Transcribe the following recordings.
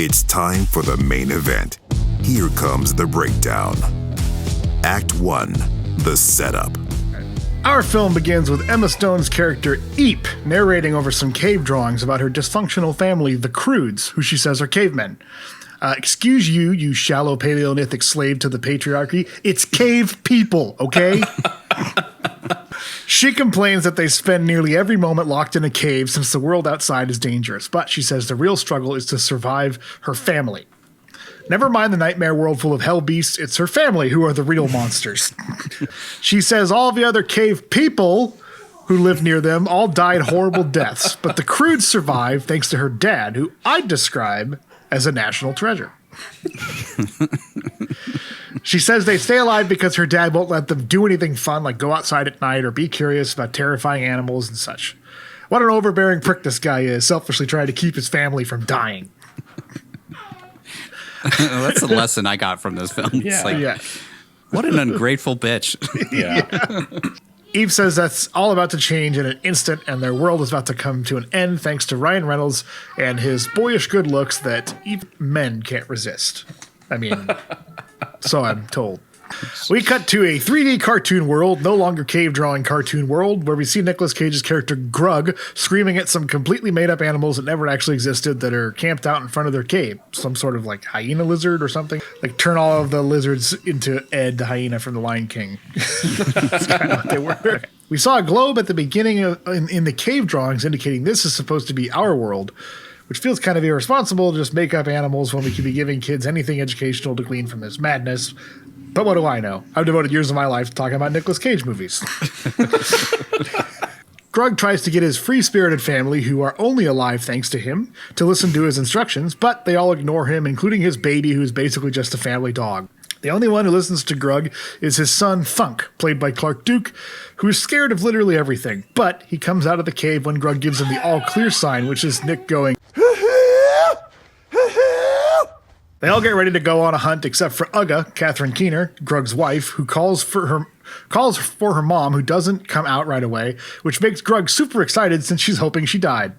It's time for the main event. Here comes the breakdown. Act 1, the setup. Our film begins with Emma Stone's character Eep narrating over some cave drawings about her dysfunctional family, the Croods, who she says are cavemen. Excuse you, you shallow Paleolithic slave to the patriarchy. It's cave people, okay? She complains that they spend nearly every moment locked in a cave since the world outside is dangerous, but she says the real struggle is to survive her family. Never mind the nightmare world full of hell beasts, it's her family who are the real monsters. She says all the other cave people who live near them all died horrible deaths, but the Croods survive thanks to her dad, who I'd describe as a national treasure. She says they stay alive because her dad won't let them do anything fun like go outside at night or be curious about terrifying animals and such. What an overbearing prick this guy is, selfishly trying to keep his family from dying. That's the lesson I got from this film. What an ungrateful bitch. Eve says that's all about to change in an instant, and their world is about to come to an end thanks to Ryan Reynolds and his boyish good looks that even men can't resist. I mean, so I'm told. We cut to a 3D cartoon world, no longer cave drawing cartoon world, where we see Nicolas Cage's character Grug screaming at some completely made up animals that never actually existed that are camped out in front of their cave. Some sort of like hyena lizard or something. Like turn all of the lizards into Ed the hyena from The Lion King. That's kind of what they were. We saw a globe at the beginning in the cave drawings indicating this is supposed to be our world, which feels kind of irresponsible to just make up animals when we could be giving kids anything educational to glean from this madness. But what do I know? I've devoted years of my life to talking about Nicolas Cage movies. Grug tries to get his free-spirited family, who are only alive thanks to him, to listen to his instructions, but they all ignore him, including his baby, who's basically just a family dog. The only one who listens to Grug is his son, Thunk, played by Clark Duke, who is scared of literally everything. But he comes out of the cave when Grug gives him the all-clear sign, which is Nick going, They all get ready to go on a hunt except for Oonga, Catherine Keener, Grug's wife, who calls for her mom, who doesn't come out right away, which makes Grug super excited since she's hoping she died.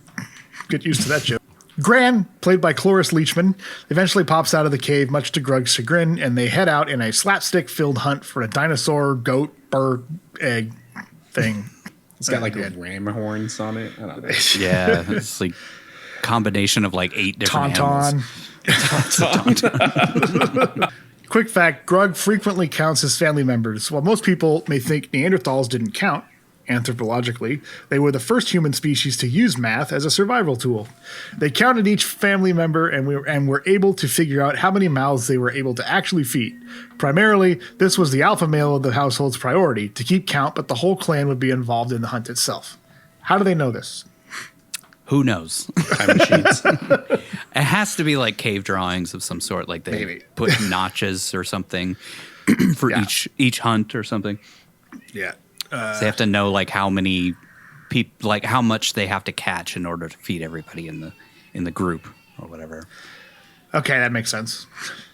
Get used to that joke. Gran, played by Cloris Leachman, eventually pops out of the cave, much to Grug's chagrin, and they head out in a slapstick-filled hunt for a dinosaur, goat, bird, egg thing. It's got like ram horns on it. I don't know. Yeah, it's like combination of like 8 different animals. Quick fact, Grug frequently counts his family members. While most people may think Neanderthals didn't count, anthropologically, they were the first human species to use math as a survival tool. They counted each family member and were able to figure out how many mouths they were able to actually feed. Primarily, this was the alpha male of the household's priority, to keep count, but the whole clan would be involved in the hunt itself. How do they know this? Who knows? Time machines. It has to be like cave drawings of some sort, like they put notches or something for each hunt or something. Yeah. So they have to know like how many people, like how much they have to catch in order to feed everybody in the group or whatever. Okay, that makes sense.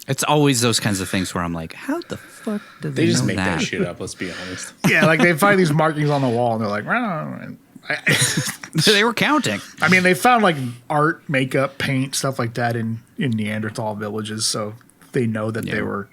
It's always those kinds of things where I'm like, how the fuck did They just know make that that shit up, let's be honest. Yeah, like they find these markings on the wall and they're like, well, They were counting. I mean, they found like art, makeup, paint, stuff like that in Neanderthal villages, so they know that they were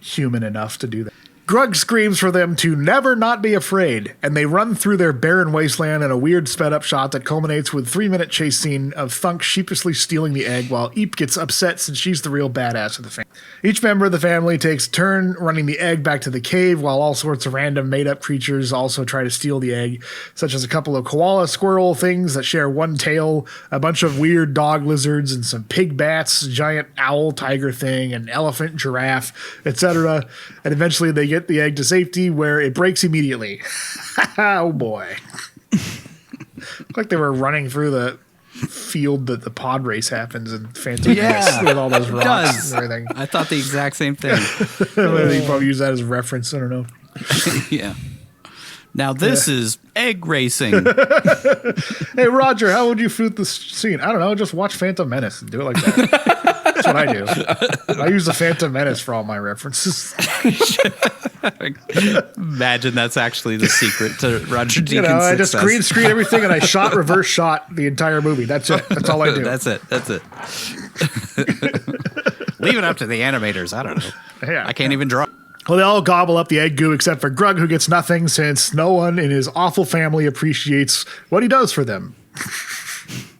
human enough to do that. Grug screams for them to never not be afraid, and they run through their barren wasteland in a weird sped-up shot that culminates with a 3-minute chase scene of Thunk sheepishly stealing the egg while Eep gets upset since she's the real badass of the family. Each member of the family takes a turn running the egg back to the cave while all sorts of random made-up creatures also try to steal the egg, such as a couple of koala squirrel things that share one tail, a bunch of weird dog lizards, and some pig bats, a giant owl tiger thing, an elephant giraffe, etc. And eventually they get the egg to safety where it breaks immediately. Oh boy. Like they were running through the field that the pod race happens in Phantom Menace with all those rocks and everything. I thought the exact same thing. They probably use that as a reference. I don't know. Yeah. Now this is egg racing. Hey, Roger, how would you shoot this scene? I don't know. Just watch Phantom Menace and do it like that. That's what I do. I use the Phantom Menace for all my references. Imagine that's actually the secret to Roger Deakins' I just success. green screen everything and I reverse shot the entire movie. That's it. That's all I do. That's it. Leave it up to the animators. I don't know. Yeah. I can't even draw. Well, they all gobble up the egg goo except for Grug, who gets nothing since no one in his awful family appreciates what he does for them.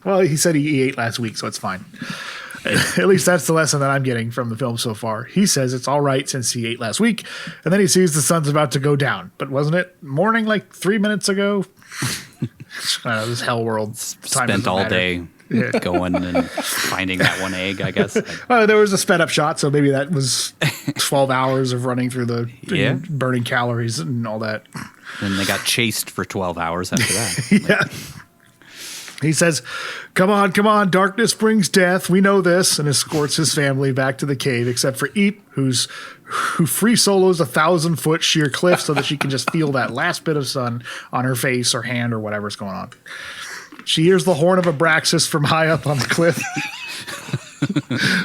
Well, he said he ate last week, so it's fine. At least that's the lesson that I'm getting from the film so far. He says it's all right since he ate last week, and then he sees the sun's about to go down. But wasn't it morning like 3 minutes ago? This hell world. Spent all day going and finding that one egg, I guess. There was a sped up shot, so maybe that was 12 hours of running through the burning calories and all that. And they got chased for 12 hours after that. Yeah. He says, come on, darkness brings death. We know this, and escorts his family back to the cave, except for Eep, who free solos 1,000-foot sheer cliff so that she can just feel that last bit of sun on her face or hand or whatever's going on. She hears the horn of Abraxas from high up on the cliff.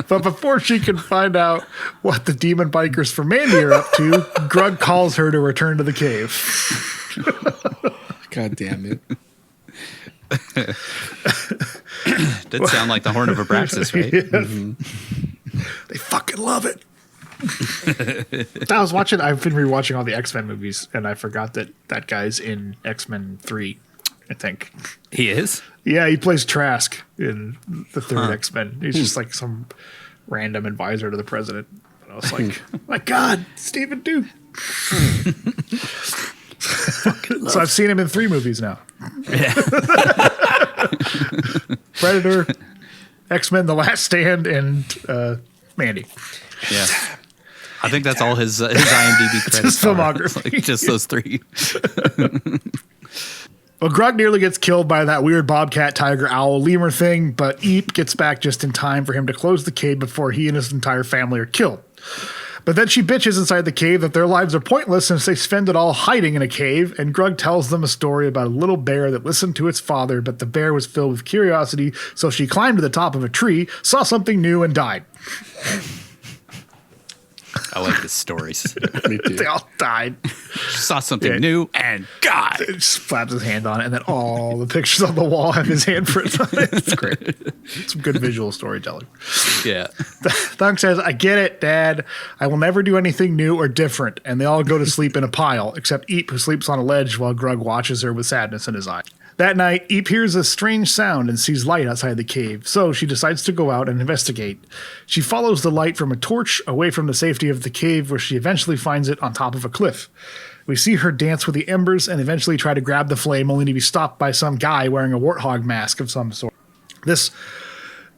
But before she can find out what the demon bikers from Mandy are up to, Grug calls her to return to the cave. God damn it. Did sound like the horn of Abraxas, right? Yeah. Mm-hmm. They fucking love it. I've been rewatching all the X-Men movies, and I forgot that guy's in X-Men 3, I think. He is? Yeah, he plays Trask in the third X-Men. He's just like some random advisor to the president. But I was like, my God, Stephen Duke. So I've seen him in 3 movies now. Yeah. Predator, X-Men: The Last Stand, and Mandy. Yeah. I think that's all his IMDb credits. His filmography. Like just those 3. Well, Grug nearly gets killed by that weird bobcat, tiger, owl, lemur thing, but Eep gets back just in time for him to close the cave before he and his entire family are killed. But then she bitches inside the cave that their lives are pointless since they spend it all hiding in a cave, and Grug tells them a story about a little bear that listened to its father, but the bear was filled with curiosity, so she climbed to the top of a tree, saw something new, and died. I like his stories. Me too. They all died. Saw something new and God. It just slaps his hand on it, and then all the pictures on the wall have his handprints on it. It's great. Some good visual storytelling. Yeah. Thunk says, I get it, Dad. I will never do anything new or different. And they all go to sleep in a pile, except Eep, who sleeps on a ledge while Grug watches her with sadness in his eye. That night, Eep hears a strange sound and sees light outside the cave, so she decides to go out and investigate. She follows the light from a torch away from the safety of the cave, where she eventually finds it on top of a cliff. We see her dance with the embers and eventually try to grab the flame, only to be stopped by some guy wearing a warthog mask of some sort. This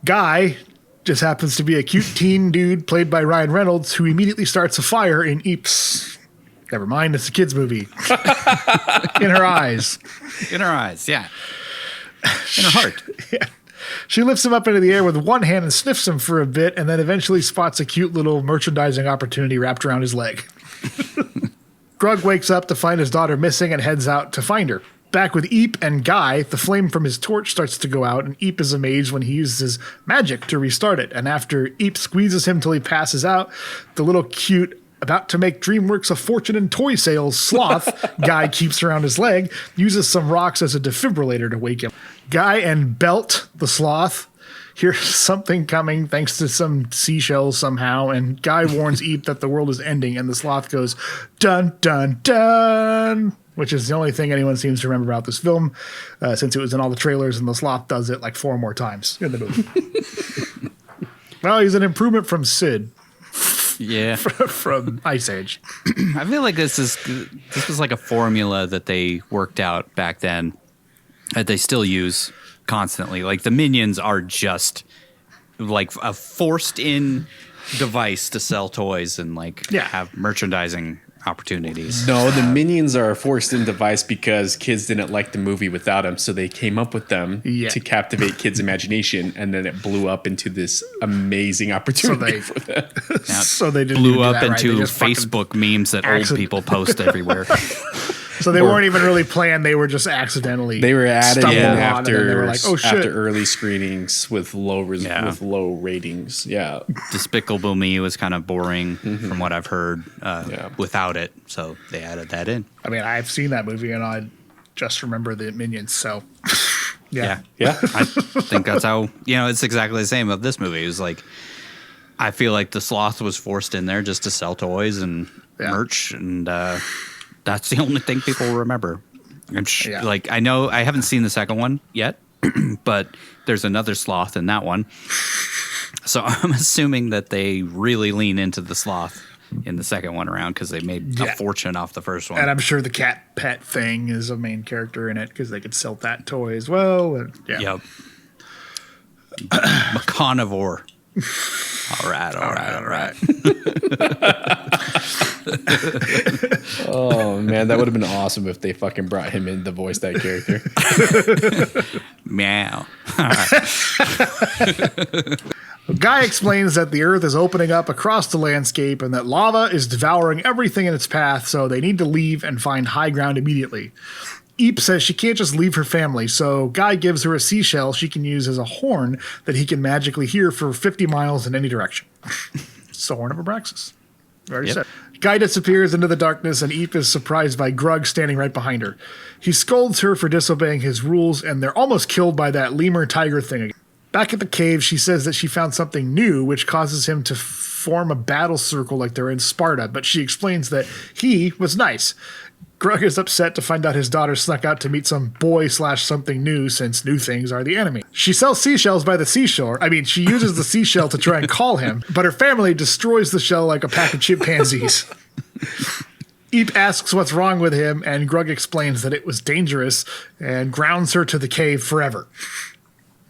guy just happens to be a cute teen dude played by Ryan Reynolds, who immediately starts a fire in Eep's... Never mind, it's a kid's movie. In her eyes. In her eyes, yeah. In her heart. Yeah. She lifts him up into the air with one hand and sniffs him for a bit, and then eventually spots a cute little merchandising opportunity wrapped around his leg. Grug wakes up to find his daughter missing and heads out to find her. Back with Eep and Guy, the flame from his torch starts to go out, and Eep is amazed when he uses magic to restart it. And after Eep squeezes him till he passes out, the little cute, about to make DreamWorks a fortune in toy sales sloth Guy keeps around his leg, uses some rocks as a defibrillator to wake him. Guy and Belt, the sloth, hear something coming thanks to some seashells somehow, and Guy warns Eep that the world is ending, and the sloth goes, dun, dun, dun, which is the only thing anyone seems to remember about this film, since it was in all the trailers, and the sloth does it like 4 more times in the movie. Well, he's an improvement from Sid. Yeah. From Ice Age. I feel like this was like a formula that they worked out back then that they still use constantly. Like the Minions are just like a forced in device to sell toys and have merchandising opportunities. No, the Minions are a forced-in device because kids didn't like the movie without them, so they came up with them to captivate kids' imagination, and then it blew up into this amazing opportunity for them. So they didn't blew up into Facebook memes that old people post everywhere. So they weren't even really planned. They were just accidentally. They were added in after, they were like, oh, shit. after early screenings with low ratings. Yeah, Despicable Me was kind of boring from what I've heard without it, so they added that in. I mean, I've seen that movie and I just remember the Minions. So Yeah. I think that's how, it's exactly the same of this movie. It was like, I feel like the sloth was forced in there just to sell toys and merch, and that's the only thing people remember. And like, I know I haven't seen the second one yet, but there's another sloth in that one. So I'm assuming that they really lean into the sloth in the second one around because they made a fortune off the first one. And I'm sure the cat pet thing is a main character in it because they could sell that toy as well. And, Yep. McConivore. All right. Oh, man, that would have been awesome if they fucking brought him in to voice that character. Meow. Guy explains that the Earth is opening up across the landscape and that lava is devouring everything in its path, so they need to leave and find high ground immediately. Eep says she can't just leave her family, so Guy gives her a seashell she can use as a horn that he can magically hear for 50 miles in any direction. It's the horn of Abraxas. Already said. Guy disappears into the darkness, and Eep is surprised by Grug standing right behind her. He scolds her for disobeying his rules, and they're almost killed by that lemur tiger thing again. Back at the cave, she says that she found something new, which causes him to form a battle circle like they're in Sparta, but she explains that he was nice. Grug is upset to find out his daughter snuck out to meet some boy/something new, since new things are the enemy. She sells seashells by the seashore. She uses the seashell to try and call him, but her family destroys the shell like a pack of chimpanzees. Eep asks what's wrong with him, and Grug explains that it was dangerous and grounds her to the cave forever.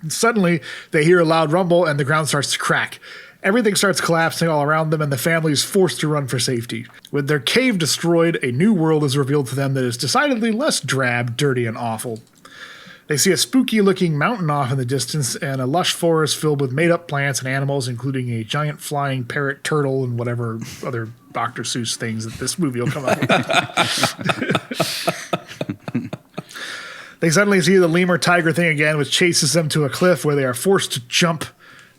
Suddenly, they hear a loud rumble and the ground starts to crack. Everything starts collapsing all around them and the family is forced to run for safety. With their cave destroyed, a new world is revealed to them that is decidedly less drab, dirty, and awful. They see a spooky-looking mountain off in the distance and a lush forest filled with made-up plants and animals, including a giant flying parrot turtle and whatever other Dr. Seuss things that this movie will come up with. They suddenly see the lemur tiger thing again, which chases them to a cliff where they are forced to jump,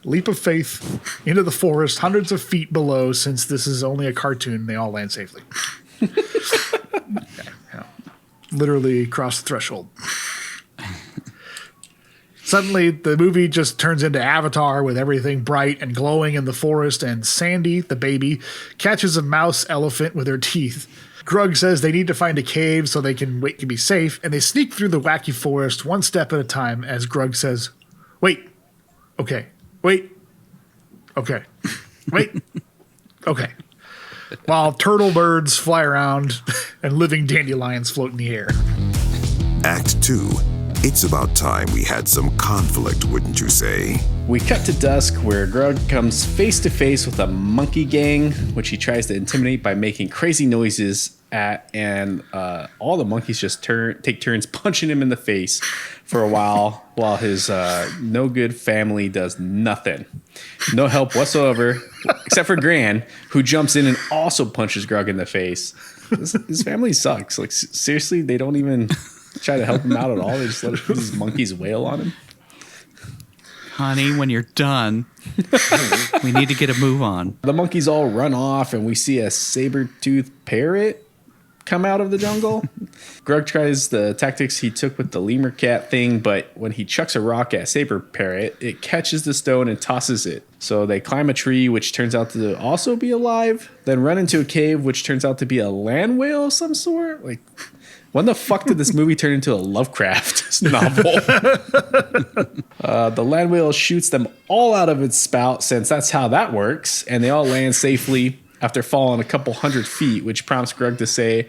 leap of faith, into the forest hundreds of feet below. Since this is only a cartoon, they all land safely. Literally cross the threshold. Suddenly, the movie just turns into Avatar with everything bright and glowing in the forest, and Sandy, the baby, catches a mouse elephant with her teeth. Grug says they need to find a cave so they can be safe, and they sneak through the wacky forest one step at a time as Grug says, wait, okay, wait, okay, wait, okay. While turtle birds fly around and living dandelions float in the air. Act 2. It's about time we had some conflict, wouldn't you say? We cut to dusk where Grug comes face to face with a monkey gang, which he tries to intimidate by making crazy noises at, and all the monkeys just take turns punching him in the face for a while his no good family does nothing. No help whatsoever, except for Gran, who jumps in and also punches Grug in the face. His family sucks. Like, seriously, they don't even try to help him out at all. They just let these monkeys wail on him. Honey, when you're done, we need to get a move on. The monkeys all run off, and we see a saber-toothed parrot come out of the jungle. Grug tries the tactics he took with the lemur cat thing, but when he chucks a rock at saber parrot, it catches the stone and tosses it. So they climb a tree, which turns out to also be alive, then run into a cave, which turns out to be a land whale of some sort. Like, when the fuck did this movie turn into a Lovecraft novel? The land whale shoots them all out of its spout, since that's how that works, and they all land safely after falling a couple 100 feet, which prompts Grug to say,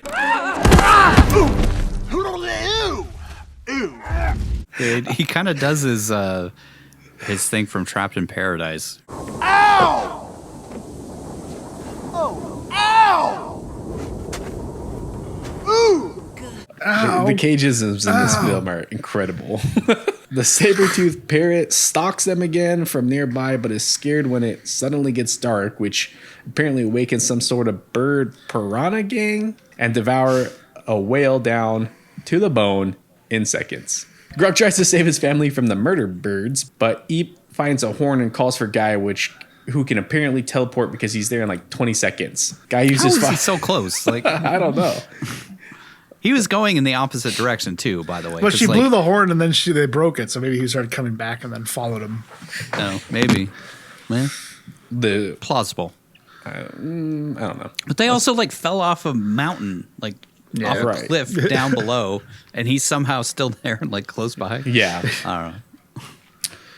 He kind of does his thing from Trapped in Paradise. Ow! Oh, ow! Ooh! The cageisms in this film are incredible. The saber-toothed parrot stalks them again from nearby, but is scared when it suddenly gets dark, which apparently awakens some sort of bird piranha gang, and devour a whale down to the bone in seconds. Grug tries to save his family from the murder birds, but Eep finds a horn and calls for Guy, who can apparently teleport because he's there in like 20 seconds. Guy uses How is he so close? Like, I don't know. He was going in the opposite direction too, by the way. But she blew the horn and then they broke it, so maybe he started coming back and then followed him. No, maybe. Well, The plausible. I don't know. But they also like fell off a mountain, like off a right. cliff down below, and he's somehow still there, like close by. Yeah. I don't know.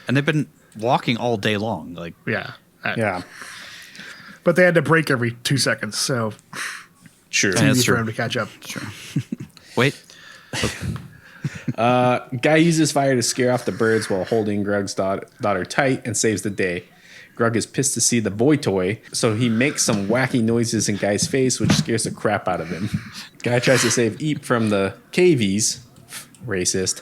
And they've been walking all day long, like Yeah. Yeah. But they had to break every 2 seconds, so Sure. it's Yeah, easy that's for true. him to catch up. Sure. Wait. Guy uses fire to scare off the birds while holding Grug's daughter tight and saves the day. Grug is pissed to see the boy toy, so he makes some wacky noises in Guy's face, which scares the crap out of him. Guy tries to save Eep from the cavies, racist,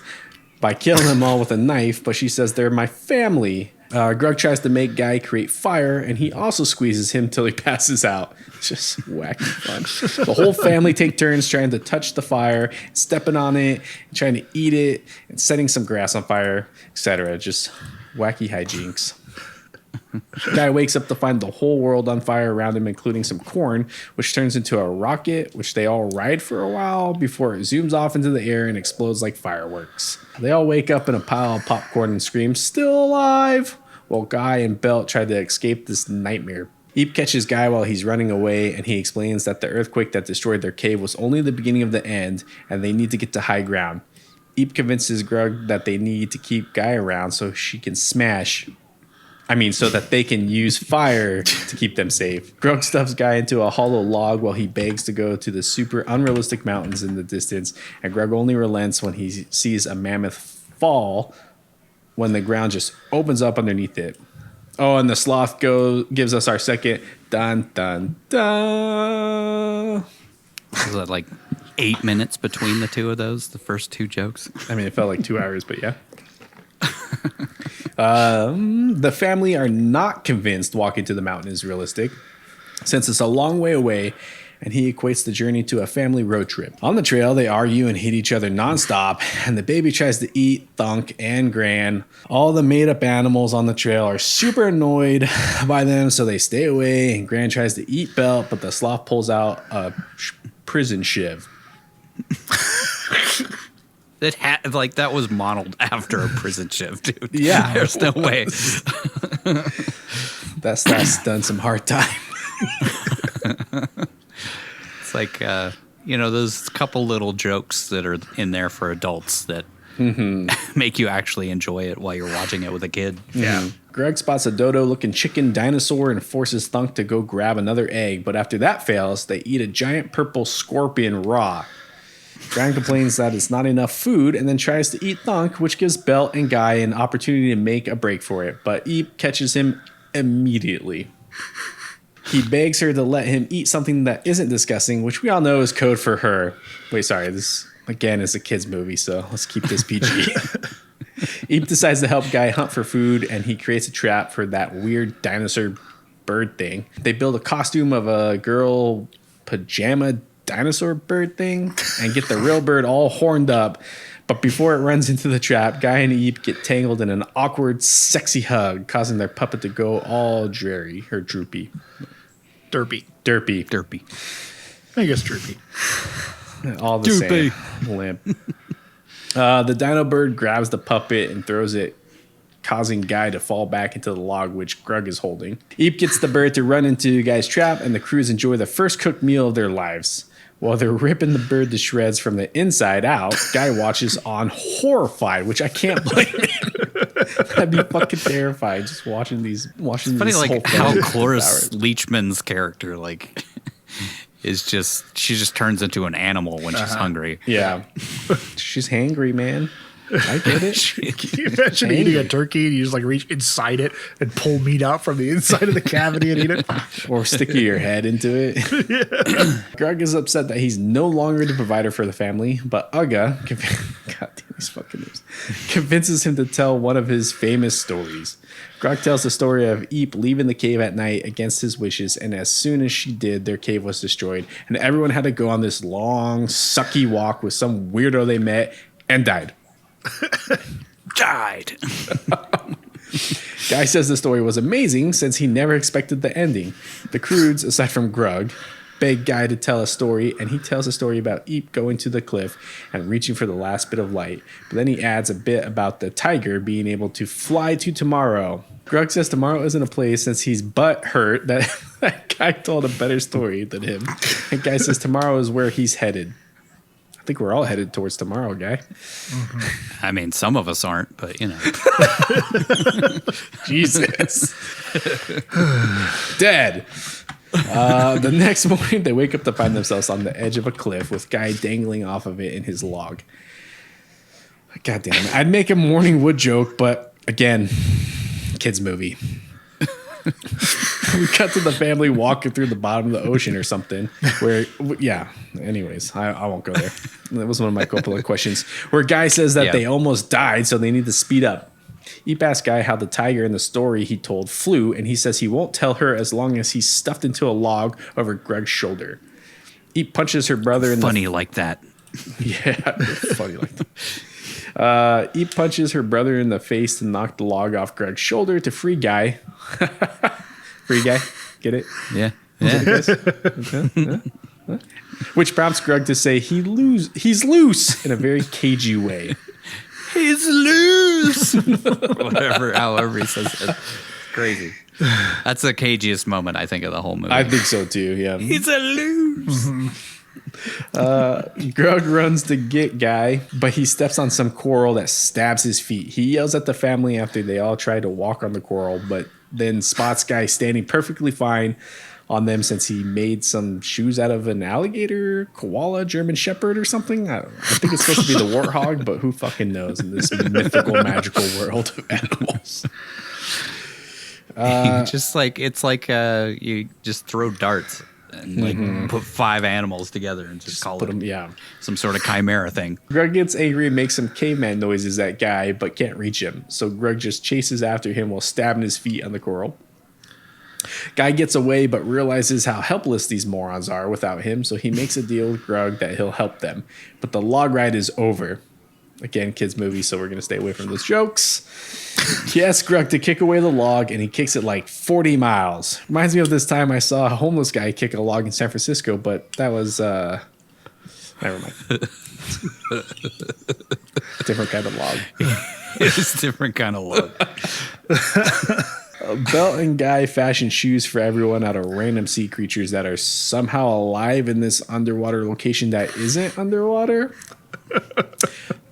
by killing them all with a knife, but she says they're my family. Grug tries to make Guy create fire, and he also squeezes him till he passes out. It's just wacky fun. The whole family take turns trying to touch the fire, stepping on it, trying to eat it, and setting some grass on fire, etc. Just wacky hijinks. Guy wakes up to find the whole world on fire around him, including some corn, which turns into a rocket, which they all ride for a while before it zooms off into the air and explodes like fireworks. They all wake up in a pile of popcorn and scream, "Still alive!" while Guy and Belt try to escape this nightmare. Eep catches Guy while he's running away, and he explains that the earthquake that destroyed their cave was only the beginning of the end, and they need to get to high ground. Eep convinces Grug that they need to keep Guy around so that they can use fire to keep them safe. Grug stuffs Guy into a hollow log while he begs to go to the super unrealistic mountains in the distance, and Grug only relents when he sees a mammoth fall when the ground just opens up underneath it. Oh, and the sloth gives us our second dun dun dun. Was that like 8 minutes between the two of those? The first two jokes? I mean, it felt like 2 hours, but yeah. The family are not convinced walking to the mountain is realistic, since it's a long way away, and he equates the journey to a family road trip. On the trail, they argue and hit each other nonstop, and the baby tries to eat Thunk and Gran. All the made-up animals on the trail are super annoyed by them, so they stay away, and Gran tries to eat Belt, but the sloth pulls out a prison shiv. That was modeled after a prison shift, dude. Yeah. There's no way. That sloth's done some hard time. It's like, those couple little jokes that are in there for adults that make you actually enjoy it while you're watching it with a kid. Yeah. Greg spots a dodo-looking chicken dinosaur and forces Thunk to go grab another egg, but after that fails, they eat a giant purple scorpion raw. Gran complains that it's not enough food and then tries to eat Thunk, which gives Belt and Guy an opportunity to make a break for it, but Eep catches him immediately. He begs her to let him eat something that isn't disgusting, which we all know is code for her. Wait, sorry, this again is a kid's movie, so let's keep this PG. Eep decides to help Guy hunt for food, and he creates a trap for that weird dinosaur bird thing. They build a costume of a girl pajama dinosaur bird thing and get the real bird all horned up. But before it runs into the trap, Guy and Eep get tangled in an awkward, sexy hug, causing their puppet to go all dreary or droopy. Derpy. Derpy. I guess droopy. All the same. Limp. The dino bird grabs the puppet and throws it, causing Guy to fall back into the log which Grug is holding. Eep gets the bird to run into Guy's trap, and the Croods enjoy the first cooked meal of their lives. While they're ripping the bird to shreds from the inside out, Guy watches on horrified, which I can't blame him. I'd be fucking terrified just watching these. Funny, like how Cloris Leachman's character, she just turns into an animal when she's hungry. Yeah, she's hangry, man. I get it. Can you imagine eating a turkey and you just reach inside it and pull meat out from the inside of the cavity and eat it? Or stick your head into it. Yeah. Grug is upset that he's no longer the provider for the family, but Uga, God damn these fucking names, convinces him to tell one of his famous stories. Grug tells the story of Eep leaving the cave at night against his wishes, and as soon as she did, their cave was destroyed, and everyone had to go on this long, sucky walk with some weirdo they met and died. Died. Guy says the story was amazing since he never expected the ending. The Croods, aside from Grug, beg Guy to tell a story, and he tells a story about Eep going to the cliff and reaching for the last bit of light. But then he adds a bit about the tiger being able to fly to tomorrow. Grug says tomorrow isn't a place since he's butt hurt that that Guy told a better story than him. And Guy says tomorrow is where he's headed. I think we're all headed towards tomorrow, Guy. Mm-hmm. I mean, some of us aren't, but you know. Jesus. Dead. The next morning, they wake up to find themselves on the edge of a cliff with Guy dangling off of it in his log. God damn it. I'd make a morning wood joke, but again, kids movie. We cut to the family walking through the bottom of the ocean or something where, yeah, anyways, I won't go there. That was one of my couple of questions where Guy says that they almost died, so they need to speed up. Eep asks Guy how the tiger in the story he told flew, and he says he won't tell her as long as he's stuffed into a log over Greg's shoulder. Eep punches her brother in the... Funny like that. Yeah, funny like that. Eep punches her brother in the face to knock the log off Greg's shoulder to free Guy. Free Guy? Get it? Yeah. Which prompts Greg to say he's loose in a very cagey way. He's loose. However he says it. Crazy. That's the cagiest moment, I think, of the whole movie. I think so, too, yeah. He's a loose. Grug runs to get Guy, but he steps on some coral that stabs his feet. He yells at the family after they all try to walk on the coral, but then spots Guy standing perfectly fine on them since he made some shoes out of an alligator, koala, German shepherd or something. I think it's supposed to be the warthog, but who fucking knows in this mythical, magical world of animals. Just like it's like you just throw darts and like put 5 animals together and just call it some sort of chimera thing. Greg gets angry and makes some caveman noises at Guy, but can't reach him. So Greg just chases after him while stabbing his feet on the coral. Guy gets away, but realizes how helpless these morons are without him, so he makes a deal with Grug that he'll help them. But the log ride is over. Again, kids' movie, so we're going to stay away from those jokes. He asks Grug to kick away the log, and he kicks it like 40 miles. Reminds me of this time I saw a homeless guy kick a log in San Francisco, but that was... never mind. Different kind of log. It's a different kind of log. Belt and Guy fashion shoes for everyone out of random sea creatures that are somehow alive in this underwater location that isn't underwater.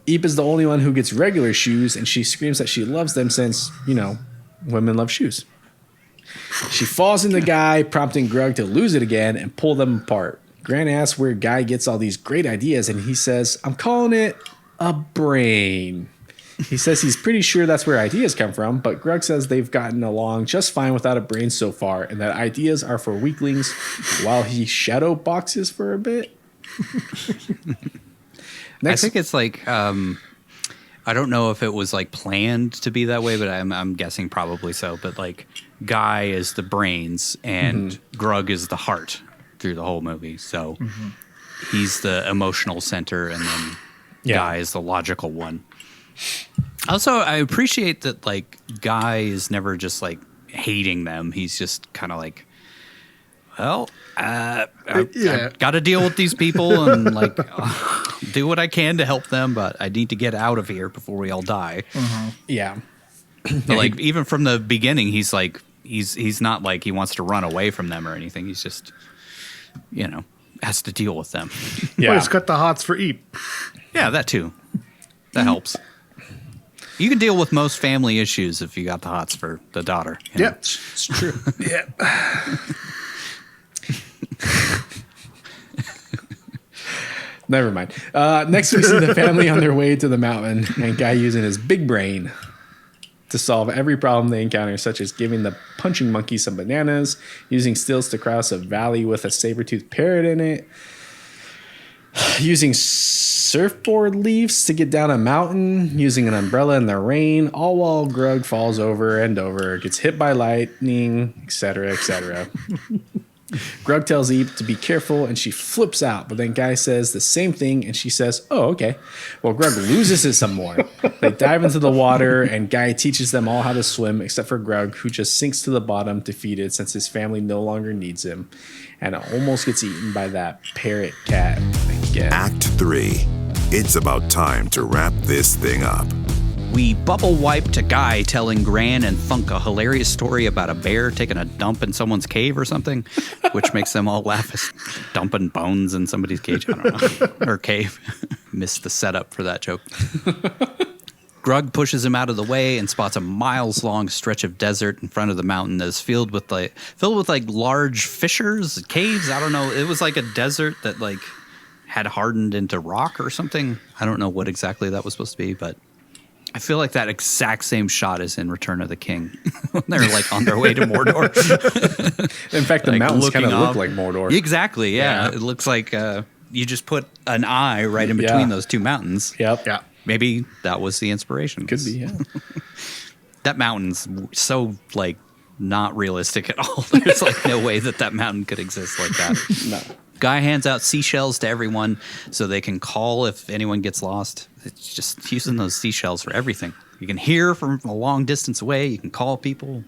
Eep is the only one who gets regular shoes, and she screams that she loves them since, you know, women love shoes. She falls into Guy, prompting Grug to lose it again and pull them apart. Grant asks where Guy gets all these great ideas, and he says, I'm calling it a brain. He says he's pretty sure that's where ideas come from, but Grug says they've gotten along just fine without a brain so far, and that ideas are for weaklings while he shadow boxes for a bit. I think it's like I don't know if it was like planned to be that way, but I'm guessing probably so. But like Guy is the brains and Grug is the heart through the whole movie. So he's the emotional center, and then Guy is the logical one. Also, I appreciate that like Guy is never just like hating them. He's just kind of like, well, I got to deal with these people and like do what I can to help them, but I need to get out of here before we all die. Yeah. But like even from the beginning, he's like he's not like he wants to run away from them or anything. He's just, you know, has to deal with them. Yeah, well, he's got the hots for Eep. Yeah, that too. That helps. You can deal with most family issues if you got the hots for the daughter. You know? Yeah, it's true. Yeah. Never mind. Next, we see the family on their way to the mountain, and Guy using his big brain to solve every problem they encounter, such as giving the punching monkey some bananas, using stills to cross a valley with a saber-toothed parrot in it, using surfboard leaves to get down a mountain, using an umbrella in the rain, all while Grug falls over and over, gets hit by lightning, etc., etc. Grug tells Eve to be careful, and she flips out. But then Guy says the same thing, and she says, "Oh, okay." Well, Grug loses it some more. They dive into the water, and Guy teaches them all how to swim, except for Grug, who just sinks to the bottom, defeated, since his family no longer needs him, and almost gets eaten by that parrot cat again. Act 3. It's about time to wrap this thing up. We bubble wipe to Guy telling Gran and Thunk a hilarious story about a bear taking a dump in someone's cave or something, which makes them all laugh as dumping bones in somebody's cage. I don't know. Or cave. Missed the setup for that joke. Grug pushes him out of the way and spots a miles-long stretch of desert in front of the mountain that is filled with large fissures, caves. I don't know. It was like a desert that like had hardened into rock or something. I don't know what exactly that was supposed to be, but I feel like that exact same shot is in Return of the King. They're like on their way to Mordor. In fact, the like mountains kind of look like Mordor. Exactly, yeah. It looks like you just put an eye right in between those two mountains. Yep. Yeah. Maybe that was the inspiration. Could be, yeah. That mountain's so like not realistic at all. There's like no way that mountain could exist like that. No. Guy hands out seashells to everyone so they can call if anyone gets lost. It's just using those seashells for everything. You can hear from a long distance away. You can call people.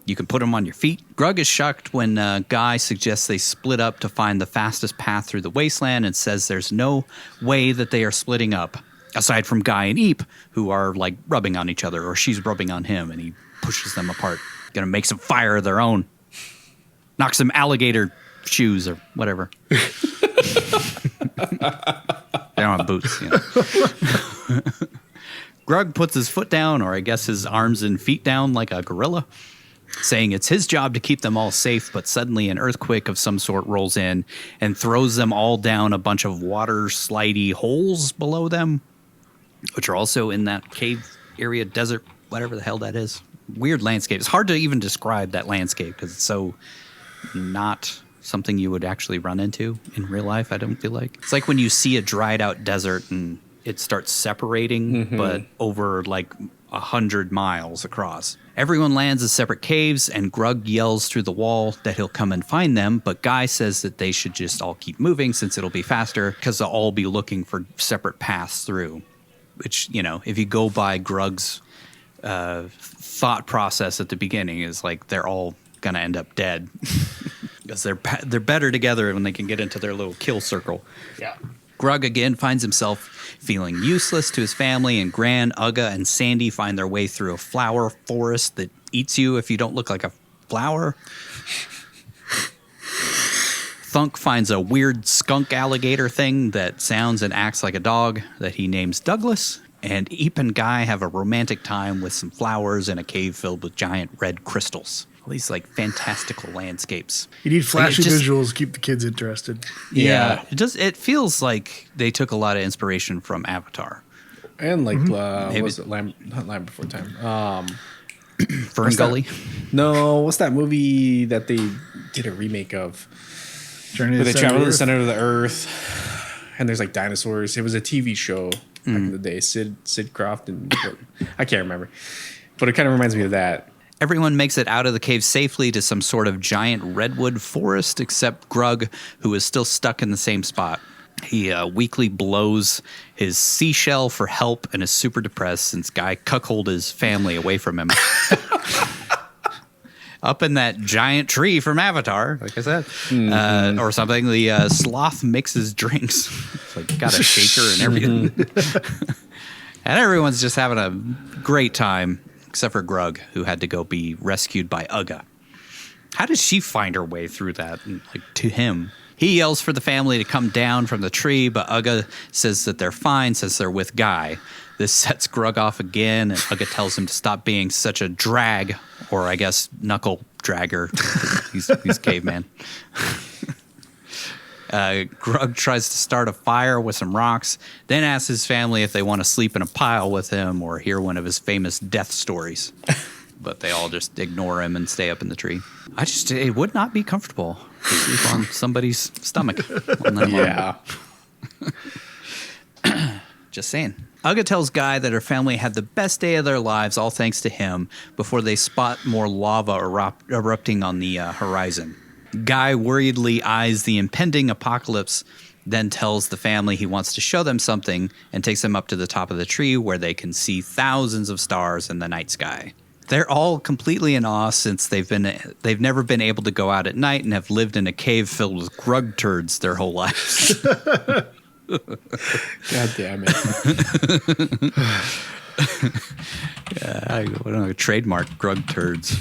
You can put them on your feet. Grug is shocked when Guy suggests they split up to find the fastest path through the wasteland and says there's no way that they are splitting up, aside from Guy and Eep, who are like rubbing on each other, or she's rubbing on him, and he pushes them apart. Gonna make some fire of their own. Knock some alligator shoes or whatever. They don't have boots, you know. Grug puts his foot down, or I guess his arms and feet down like a gorilla, saying it's his job to keep them all safe, but suddenly an earthquake of some sort rolls in and throws them all down a bunch of water slidey holes below them, which are also in that cave area, desert, whatever the hell that is. Weird landscape. It's hard to even describe that landscape because it's so not something you would actually run into in real life, I don't feel like. It's like when you see a dried out desert and it starts separating, but over like 100 miles across. Everyone lands in separate caves, and Grug yells through the wall that he'll come and find them, but Guy says that they should just all keep moving since it'll be faster, because they'll all be looking for separate paths through. Which, you know, if you go by Grug's thought process at the beginning, is like they're all going to end up dead. Because they're better together when they can get into their little kill circle. Yeah. Grug again finds himself feeling useless to his family, and Gran, Uga, and Sandy find their way through a flower forest that eats you if you don't look like a flower. Thunk finds a weird skunk alligator thing that sounds and acts like a dog that he names Douglas. And Eep and Guy have a romantic time with some flowers in a cave filled with giant red crystals. All these like fantastical landscapes. You need flashy Like, visuals to keep the kids interested. Yeah, it feels like they took a lot of inspiration from Avatar. And like, what was it? Not Land Before Time. Fern Gully. No, what's that movie that they did a remake of? Journey Where to they the travel to the Center center of the earth, and there's like dinosaurs. It was a TV show back in the day. Sid Croft and I can't remember, but it kind of reminds me of that. Everyone makes it out of the cave safely to some sort of giant redwood forest, except Grug, who is still stuck in the same spot. He weakly blows his seashell for help and is super depressed since Guy cuckolded his family away from him. Up in that giant tree from Avatar, like I said, or something, the sloth mixes drinks. It's like got a shaker and everything. And everyone's just having a great time, except for Grug, who had to go be rescued by Uga. How did she find her way through that to him? He yells for the family to come down from the tree, but Uga says that they're fine since they're with Guy. This sets Grug off again, and Uga tells him to stop being such a drag, or I guess knuckle dragger. He's caveman. Grug tries to start a fire with some rocks, then asks his family if they want to sleep in a pile with him or hear one of his famous death stories. But they all just ignore him and stay up in the tree. It would not be comfortable to sleep on somebody's stomach. Yeah. Just saying. Uga tells Guy that her family had the best day of their lives, all thanks to him, before they spot more lava erupting on the horizon. Guy worriedly eyes the impending apocalypse, then tells the family he wants to show them something and takes them up to the top of the tree where they can see thousands of stars in the night sky. They're all completely in awe since they've never been able to go out at night and have lived in a cave filled with grug turds their whole lives. God damn it. Yeah, I don't know, trademark grug turds.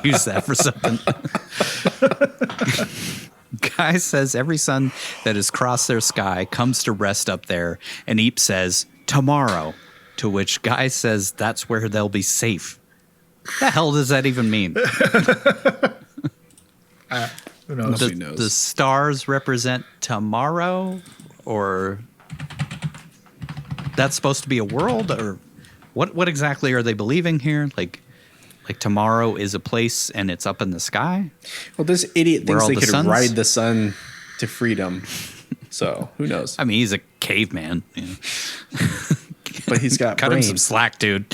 Use that for something. Guy says every sun that has crossed their sky comes to rest up there, and Eep says, tomorrow, to which Guy says that's where they'll be safe. The hell does that even mean? Who knows? Nobody knows. The stars represent tomorrow, or that's supposed to be a world, or what exactly are they believing here? Like tomorrow is a place and it's up in the sky? Well, this idiot Where thinks all they the could suns? ride the sun to freedom. So who knows? I mean, he's a caveman. Yeah. But he's got Cut him some brains. slack, dude.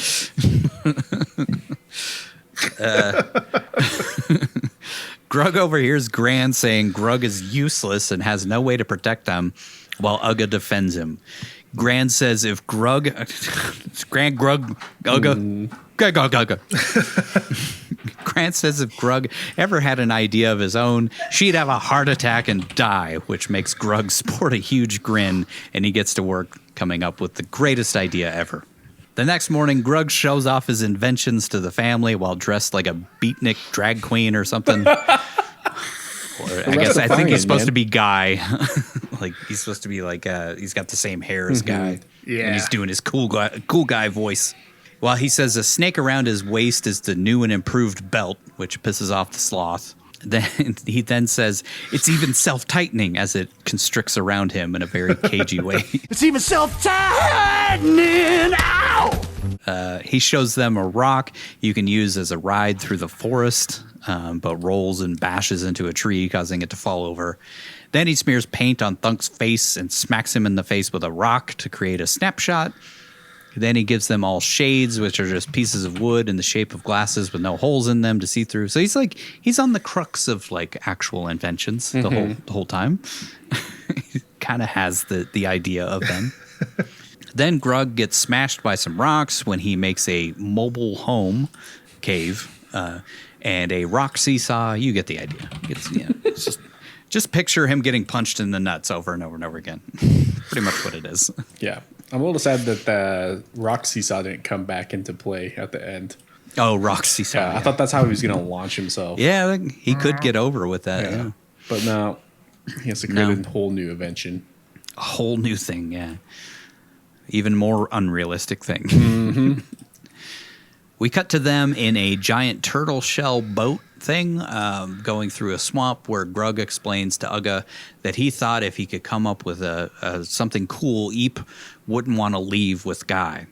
Grug overhears Gran saying Grug is useless and has no way to protect them, while Uga defends him. Gran says if Grug... Grant says if Grug ever had an idea of his own, she'd have a heart attack and die, which makes Grug sport a huge grin, and he gets to work coming up with the greatest idea ever. The next morning, Grug shows off his inventions to the family while dressed like a beatnik drag queen or something. I think he's supposed to be Guy. Like he's supposed to be like he's got the same hair as Guy. Yeah. And he's doing his cool guy voice. While he says a snake around his waist is the new and improved belt, which pisses off the sloth. Then he then says it's even self-tightening as it constricts around him in a very cagey way. It's even self-tightening. Ow! He shows them a rock you can use as a ride through the forest, but rolls and bashes into a tree, causing it to fall over. Then he smears paint on Thunk's face and smacks him in the face with a rock to create a snapshot. Then he gives them all shades, which are just pieces of wood in the shape of glasses with no holes in them to see through. So he's on the crux of like actual inventions the whole time. He kind of has the idea of them. Then Grug gets smashed by some rocks when he makes a mobile home cave and a rock seesaw. You get the idea. It's just picture him getting punched in the nuts over and over and over again. Pretty much what it is. Yeah. I'm a little sad that the rock seesaw didn't come back into play at the end. Oh, rock seesaw. Yeah, I thought that's how he was going to launch himself. Yeah, he could get over with that. Yeah. Yeah. But no, he has to create a whole new invention. A whole new thing, yeah. Even more unrealistic thing. We cut to them in a giant turtle shell boat thing going through a swamp where Grug explains to Uga that he thought if he could come up with something cool, Eep wouldn't want to leave with Guy.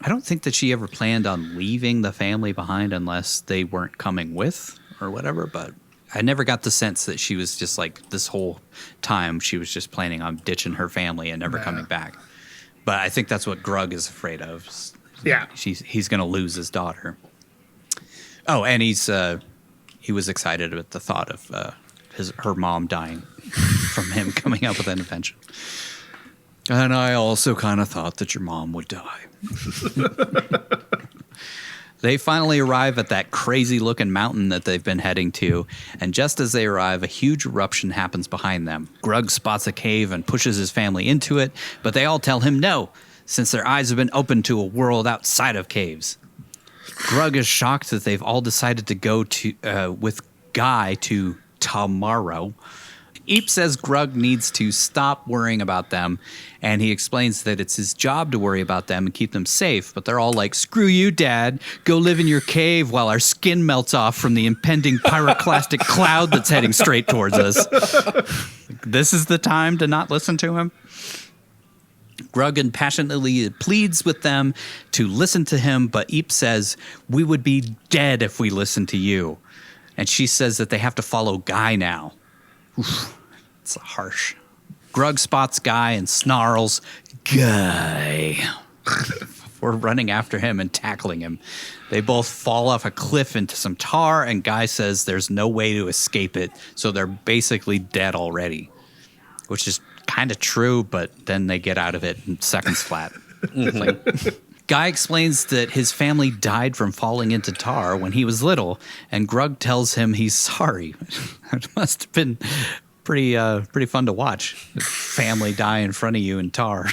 I don't think that she ever planned on leaving the family behind unless they weren't coming with or whatever, but I never got the sense that she was just like this whole time she was just planning on ditching her family and never coming back. But I think that's what Grug is afraid of. Yeah. He's going to lose his daughter. Oh, and he was excited at the thought of her mom dying from him coming up with an invention. And I also kind of thought that your mom would die. They finally arrive at that crazy-looking mountain that they've been heading to, and just as they arrive, a huge eruption happens behind them. Grug spots a cave and pushes his family into it, but they all tell him no, since their eyes have been opened to a world outside of caves. Grug is shocked that they've all decided to go with Guy to tomorrow. Eep says Grug needs to stop worrying about them, and he explains that it's his job to worry about them and keep them safe, but they're all like, screw you, Dad. Go live in your cave while our skin melts off from the impending pyroclastic cloud that's heading straight towards us. This is the time to not listen to him? Grug passionately pleads with them to listen to him, but Eep says, we would be dead if we listened to you. And she says that they have to follow Guy now. Oof, it's harsh. Grug spots Guy and snarls, Guy, before running after him and tackling him. They both fall off a cliff into some tar, and Guy says there's no way to escape it, so they're basically dead already, which is kind of true, but then they get out of it in seconds flat. Guy explains that his family died from falling into tar when he was little, and Grug tells him he's sorry. It must have been pretty fun to watch. Family die in front of you in tar,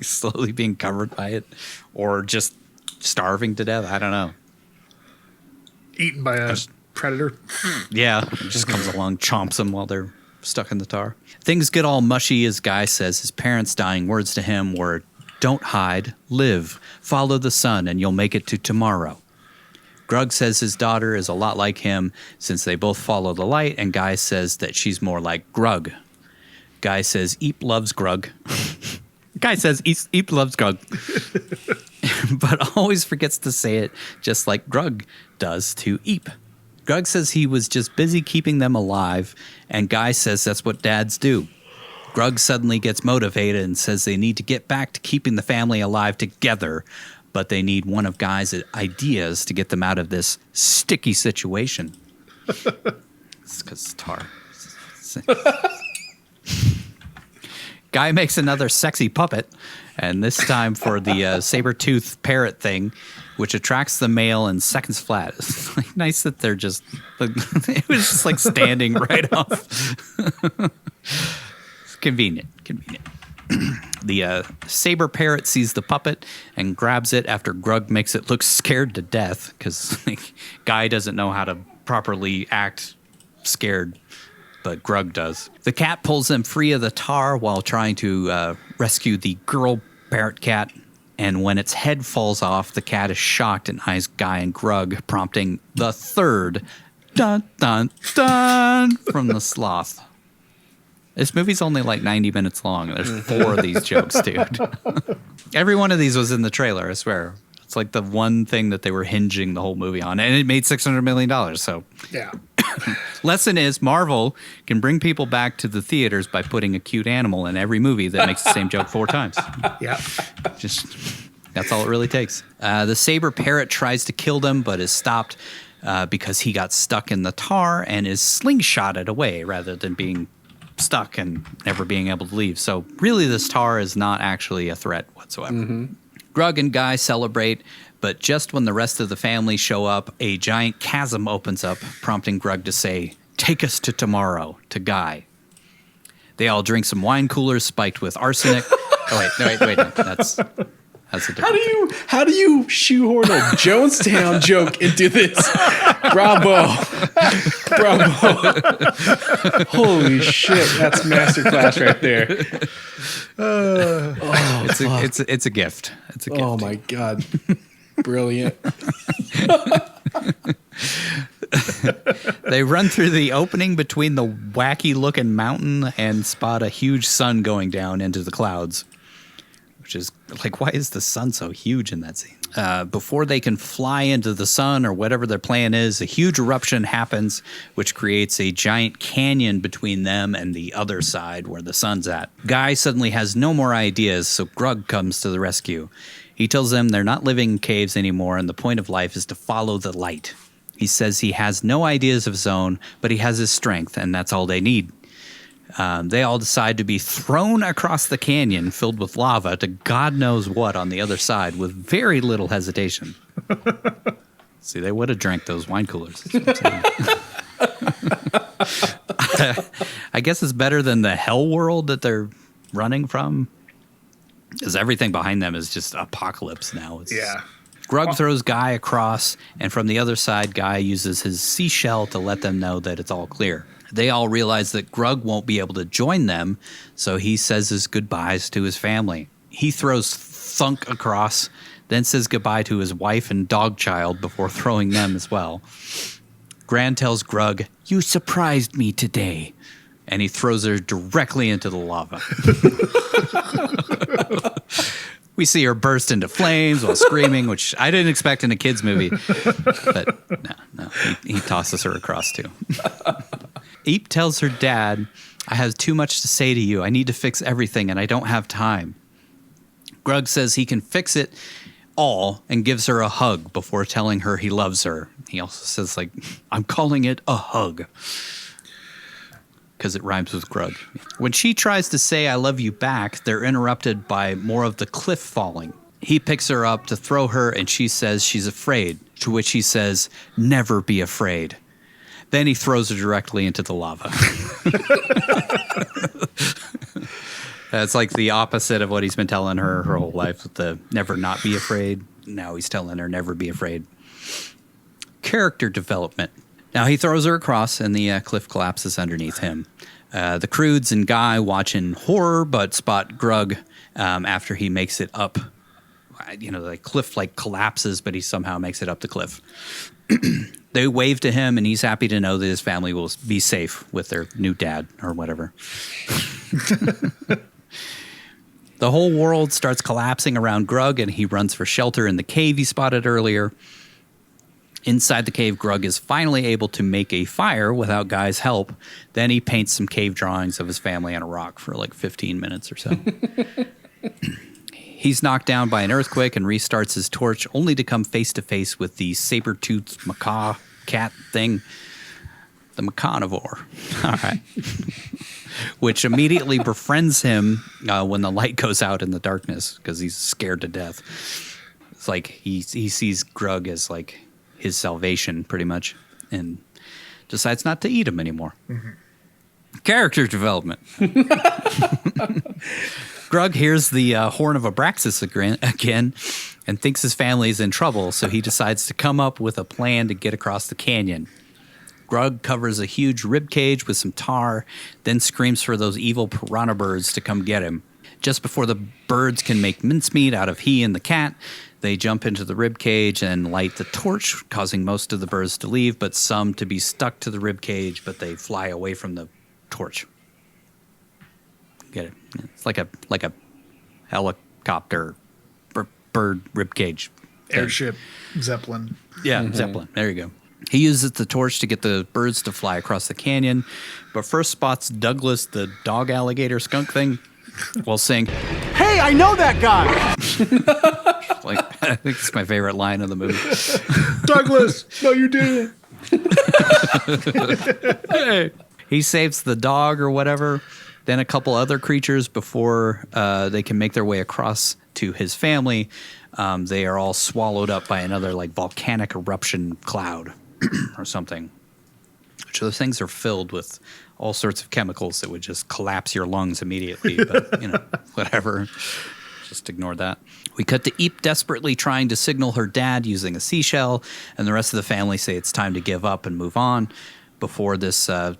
slowly being covered by it, or just starving to death. I don't know. Eaten by a predator. Yeah, it just comes along, chomps them while they're stuck in the tar. Things get all mushy as Guy says his parents' dying words to him were, "Don't hide, live, follow the sun, and you'll make it to tomorrow." Grug says his daughter is a lot like him since they both follow the light, and Guy says that she's more like Grug. Guy says Eep loves Grug. Guy says Eep loves Grug, but always forgets to say it just like Grug does to Eep. Grug says he was just busy keeping them alive, and Guy says that's what dads do. Grug suddenly gets motivated and says they need to get back to keeping the family alive together, but they need one of Guy's ideas to get them out of this sticky situation. It's because it's tar. Guy makes another sexy puppet, and this time for the saber-toothed parrot thing, which attracts the male in seconds flat. It's like nice that they're just, it was just like standing right off. It's convenient. The saber parrot sees the puppet and grabs it after Grug makes it look scared to death because Guy doesn't know how to properly act scared, but Grug does. The cat pulls them free of the tar while trying to rescue the girl parrot cat, and when its head falls off, the cat is shocked and eyes Guy and Grug, prompting the third dun dun dun from the sloth. This movie's only like 90 minutes long. There's 4 of these jokes, dude. Every one of these was in the trailer, I swear. It's like the one thing that they were hinging the whole movie on. And it made $600 million, so. Yeah. Lesson is Marvel can bring people back to the theaters by putting a cute animal in every movie that makes the same joke 4 times. Yeah. Just, that's all it really takes. The saber parrot tries to kill them, but is stopped because he got stuck in the tar and is slingshotted away rather than being stuck and never being able to leave. So really this tar is not actually a threat whatsoever. Mm-hmm. Grug and Guy celebrate, but just when the rest of the family show up, a giant chasm opens up, prompting Grug to say, "Take us to tomorrow," to Guy. They all drink some wine coolers spiked with arsenic. Wait. That's a different How do you shoehorn a Jonestown joke into this? Bravo. Holy shit, that's masterclass right there. It's a gift. It's a gift. Oh my God. Brilliant. They run through the opening between the wacky looking mountain and spot a huge sun going down into the clouds. Which is like, why is the sun so huge in that scene? Before they can fly into the sun or whatever their plan is, a huge eruption happens, which creates a giant canyon between them and the other side where the sun's at. Guy suddenly has no more ideas, so Grug comes to the rescue. He tells them they're not living in caves anymore, and the point of life is to follow the light. He says he has no ideas of his own, but he has his strength, and that's all they need. They all decide to be thrown across the canyon filled with lava to God knows what on the other side with very little hesitation. See, they would have drank those wine coolers. That's what I'm saying. I guess it's better than the hell world that they're running from, because everything behind them is just apocalypse now. Yeah. Grug throws Guy across, and from the other side, Guy uses his seashell to let them know that it's all clear. They all realize that Grug won't be able to join them, so he says his goodbyes to his family. He throws Thunk across, then says goodbye to his wife and dog child before throwing them as well. Gran tells Grug, "You surprised me today," and he throws her directly into the lava. We see her burst into flames while screaming, which I didn't expect in a kid's movie. But no, he tosses her across too. Eep tells her dad, "I have too much to say to you. I need to fix everything and I don't have time." Grug says he can fix it all and gives her a hug before telling her he loves her. He also says, like, I'm calling it a hug because it rhymes with Grug. When she tries to say I love you back, they're interrupted by more of the cliff falling. He picks her up to throw her, and she says she's afraid, to which he says, never be afraid. Then he throws her directly into the lava. That's like the opposite of what he's been telling her whole life, with the never not be afraid. Now he's telling her never be afraid. Character development. Now he throws her across, and the cliff collapses underneath him. The Croods and Guy watch in horror, but spot Grug after he makes it up. The cliff collapses, but he somehow makes it up the cliff. They wave to him, and he's happy to know that his family will be safe with their new dad or whatever. The whole world starts collapsing around Grug, and he runs for shelter in the cave he spotted earlier. Inside the cave, Grug is finally able to make a fire without Guy's help. Then he paints some cave drawings of his family on a rock for 15 minutes or so. He's knocked down by an earthquake and restarts his torch, only to come face to face with the saber-toothed macaw cat thing. The macarnivore. All right. Which immediately befriends him when the light goes out in the darkness because he's scared to death. It's like he sees Grug as his salvation pretty much and decides not to eat him anymore. Mm-hmm. Character development. Grug hears the horn of Abraxas again and thinks his family is in trouble, so he decides to come up with a plan to get across the canyon. Grug covers a huge rib cage with some tar, then screams for those evil piranha birds to come get him. Just before the birds can make mincemeat out of he and the cat, they jump into the rib cage and light the torch, causing most of the birds to leave, but some to be stuck to the rib cage, but they fly away from the torch. Get it? It's like a helicopter bird rib cage. Airship, Zeppelin. Yeah, mm-hmm. Zeppelin. There you go. He uses the torch to get the birds to fly across the canyon, but first spots Douglas, the dog alligator skunk thing, while saying, "Hey, I know that guy!" I think it's my favorite line of the movie. Douglas, no, you didn't. Hey. He saves the dog or whatever, then a couple other creatures before they can make their way across to his family. They are all swallowed up by another volcanic eruption cloud or something. Which those things are filled with all sorts of chemicals that would just collapse your lungs immediately. But, whatever. Just ignore that. We cut to Eep desperately trying to signal her dad using a seashell, and the rest of the family say it's time to give up and move on before this side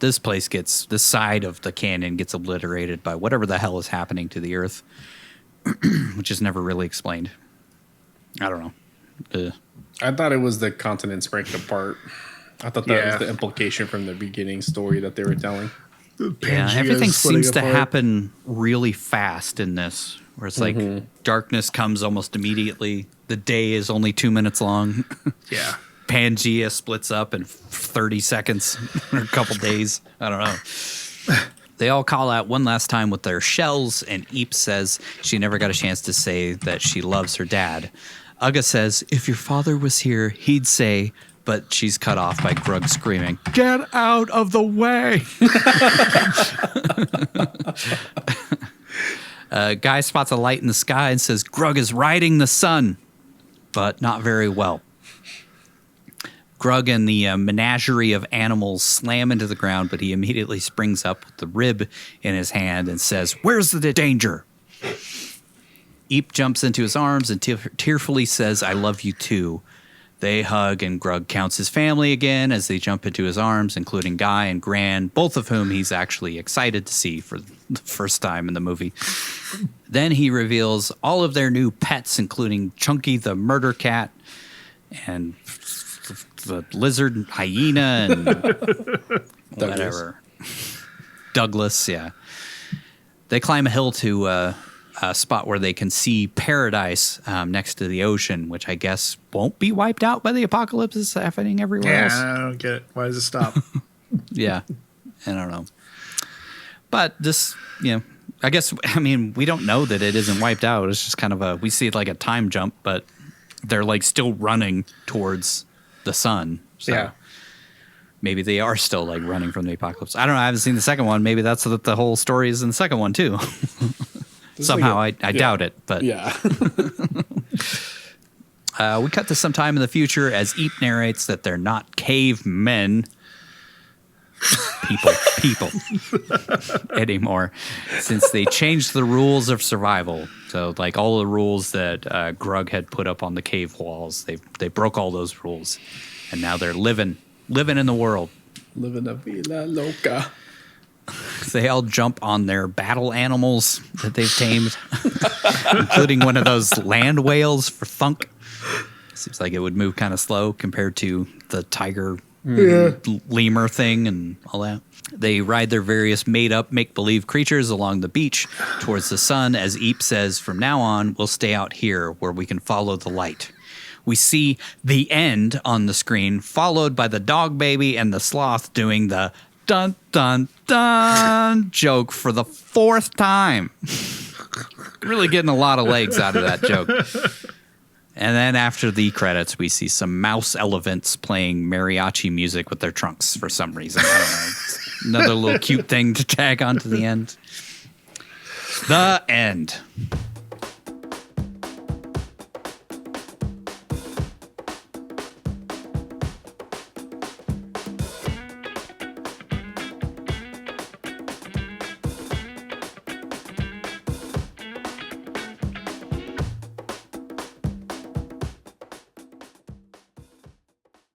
of the canyon gets obliterated by whatever the hell is happening to the earth, which is never really explained. I don't know. I thought it was the continents breaking apart. I thought that was the implication from the beginning story that they were telling. Yeah, everything seems to happen really fast in this, where it's darkness comes almost immediately. The day is only 2 minutes long. Yeah. Pangea splits up in 30 seconds or a couple days. I don't know. They all call out one last time with their shells, and Eep says she never got a chance to say that she loves her dad. Uga says, if your father was here, he'd say, but she's cut off by Grug screaming, "Get out of the way!" Guy spots a light in the sky and says, Grug is riding the sun, but not very well. Grug and the menagerie of animals slam into the ground, but he immediately springs up with the rib in his hand and says, "Where's the danger?" Eep jumps into his arms and tearfully says, "I love you too." They hug, and Grug counts his family again as they jump into his arms, including Guy and Gran, both of whom he's actually excited to see for the first time in the movie. Then he reveals all of their new pets, including Chunky the murder cat and the lizard hyena and whatever. Douglas, yeah. They climb a hill to a spot where they can see paradise next to the ocean, which I guess won't be wiped out by the apocalypse that's happening everywhere else. I don't get it. Why does it stop? Yeah, I don't know. But this, I guess, we don't know that it isn't wiped out. It's just kind of we see it like a time jump, but they're like still running towards the sun. So Yeah. maybe they are still like running from the apocalypse. I don't know. I haven't seen the second one. Maybe that's what the whole story is in the second one too. Somehow I doubt it, but Yeah. we cut to some time in the future as Eep narrates that they're not cavemen. People anymore, since they changed the rules of survival. So like all the rules that Grug had put up on the cave walls, they broke all those rules, and now they're living in the world. Living a vida loca. They all jump on their battle animals that they've tamed, including one of those land whales for thunk. Seems like it would move kind of slow compared to the tiger lemur thing and all that. They ride their various made-up, make-believe creatures along the beach towards the sun as Eep says, from now on, we'll stay out here where we can follow the light. We see the end on the screen, followed by the dog baby and the sloth doing the dun, dun, dun joke for the fourth time. Really getting a lot of legs out of that joke. And then after the credits, we see some mouse elephants playing mariachi music with their trunks for some reason. I don't know. It's another little cute thing to tag onto the end. The end.